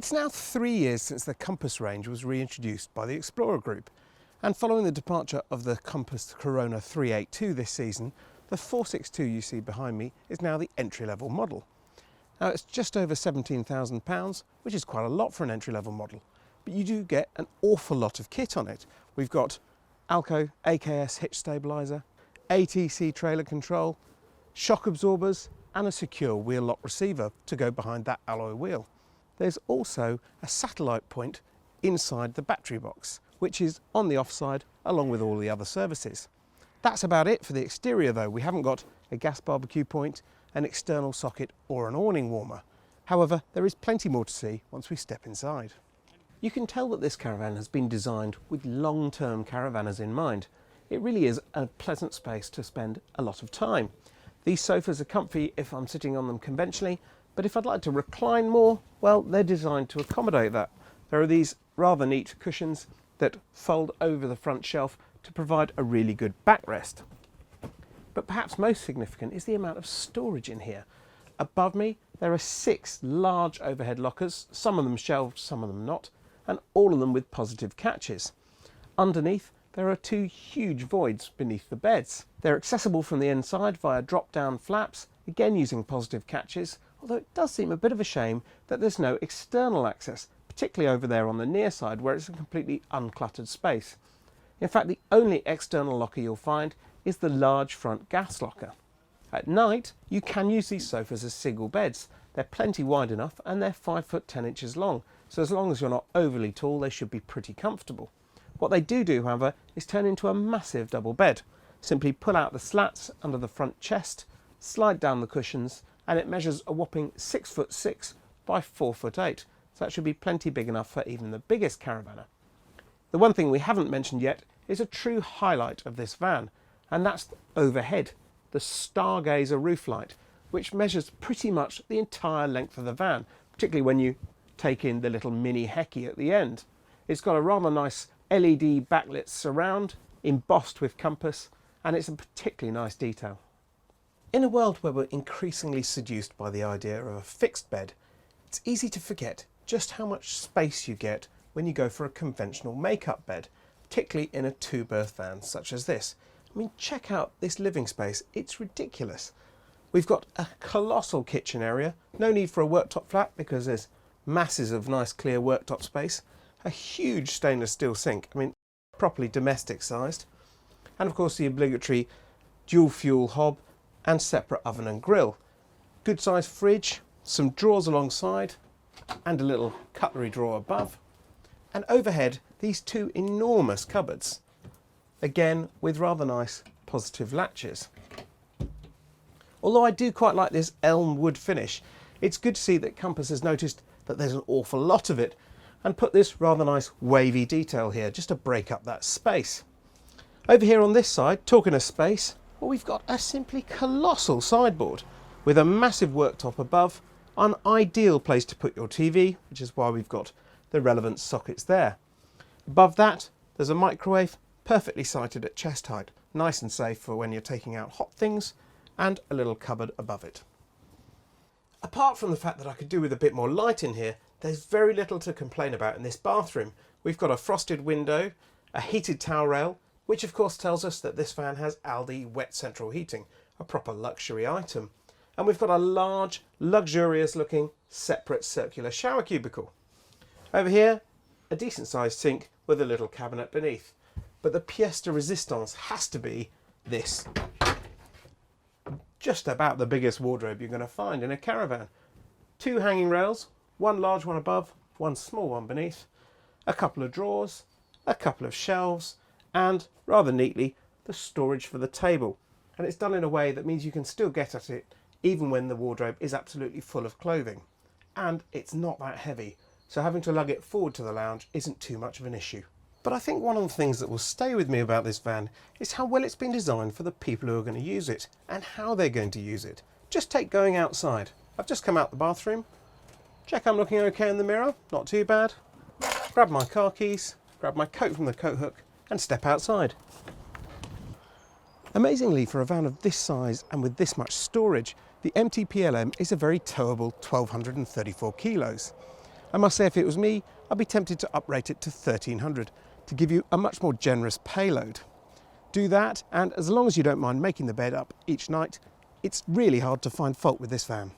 It's now 3 years since the Compass range was reintroduced by the Explorer Group, and following the departure of the Compass Corona 382 this season, the 462 you see behind me is now the entry-level model. Now it's just over £17,000, which is quite a lot for an entry-level model, but you do get an awful lot of kit on it. We've got Alco AKS hitch stabiliser, ATC trailer control, shock absorbers and a secure wheel lock receiver to go behind that alloy wheel. There's also a satellite point inside the battery box, which is on the offside along with all the other services. That's about it for the exterior though. We haven't got a gas barbecue point, an external socket or an awning warmer. However, there is plenty more to see once we step inside. You can tell that this caravan has been designed with long-term caravanners in mind. It really is a pleasant space to spend a lot of time. These sofas are comfy if I'm sitting on them conventionally, but if I'd like to recline more, well, they're designed to accommodate that. There are these rather neat cushions that fold over the front shelf to provide a really good backrest. But perhaps most significant is the amount of storage in here. Above me, there are 6 large overhead lockers, some of them shelved, some of them not, and all of them with positive catches. Underneath, there are 2 huge voids beneath the beds. They're accessible from the inside via drop-down flaps, again using positive catches, although it does seem a bit of a shame that there's no external access, particularly over there on the near side where it's a completely uncluttered space. In fact, the only external locker you'll find is the large front gas locker. At night, you can use these sofas as single beds. They're plenty wide enough and they're 5 foot 10 inches long, so as long as you're not overly tall, they should be pretty comfortable. What they do, however, is turn into a massive double bed. Simply pull out the slats under the front chest, slide down the cushions, and it measures a whopping 6 foot 6 by 4 foot 8. So that should be plenty big enough for even the biggest caravanner. The one thing we haven't mentioned yet is a true highlight of this van, and that's overhead, the Stargazer roof light, which measures pretty much the entire length of the van, particularly when you take in the little mini hecky at the end. It's got a rather nice LED backlit surround, embossed with compass, and it's a particularly nice detail. In a world where we're increasingly seduced by the idea of a fixed bed, it's easy to forget just how much space you get when you go for a conventional make-up bed, particularly in a 2-berth van such as this. I mean, check out this living space, it's ridiculous. We've got a colossal kitchen area, no need for a worktop flat because there's masses of nice clear worktop space, a huge stainless steel sink, I mean, properly domestic sized, and of course the obligatory dual fuel hob and separate oven and grill. Good sized fridge, some drawers alongside, and a little cutlery drawer above. And overhead, these 2 enormous cupboards, again with rather nice positive latches. Although I do quite like this elm wood finish, it's good to see that Compass has noticed that there's an awful lot of it and put this rather nice wavy detail here just to break up that space. Over here on this side, talking of space, well, we've got a simply colossal sideboard with a massive worktop above, an ideal place to put your TV, which is why we've got the relevant sockets there. Above that, there's a microwave, perfectly sited at chest height, nice and safe for when you're taking out hot things, and a little cupboard above it. Apart from the fact that I could do with a bit more light in here, there's very little to complain about in this bathroom. We've got a frosted window, a heated towel rail, which of course tells us that this van has Aldi wet central heating, a proper luxury item. And we've got a large, luxurious looking, separate circular shower cubicle. Over here, a decent sized sink with a little cabinet beneath. But the pièce de résistance has to be this. Just about the biggest wardrobe you're going to find in a caravan. 2 hanging rails, 1 large one above, 1 small one beneath, a couple of drawers, a couple of shelves, and, rather neatly, the storage for the table. And it's done in a way that means you can still get at it even when the wardrobe is absolutely full of clothing. And it's not that heavy, so having to lug it forward to the lounge isn't too much of an issue. But I think one of the things that will stay with me about this van is how well it's been designed for the people who are going to use it and how they're going to use it. Just take going outside. I've just come out the bathroom, check I'm looking okay in the mirror, not too bad, grab my car keys, grab my coat from the coat hook and step outside. Amazingly, for a van of this size and with this much storage, the MT-PLM is a very towable 1234 kilos. I must say if it was me, I'd be tempted to uprate it to 1300 to give you a much more generous payload. Do that, and as long as you don't mind making the bed up each night, it's really hard to find fault with this van.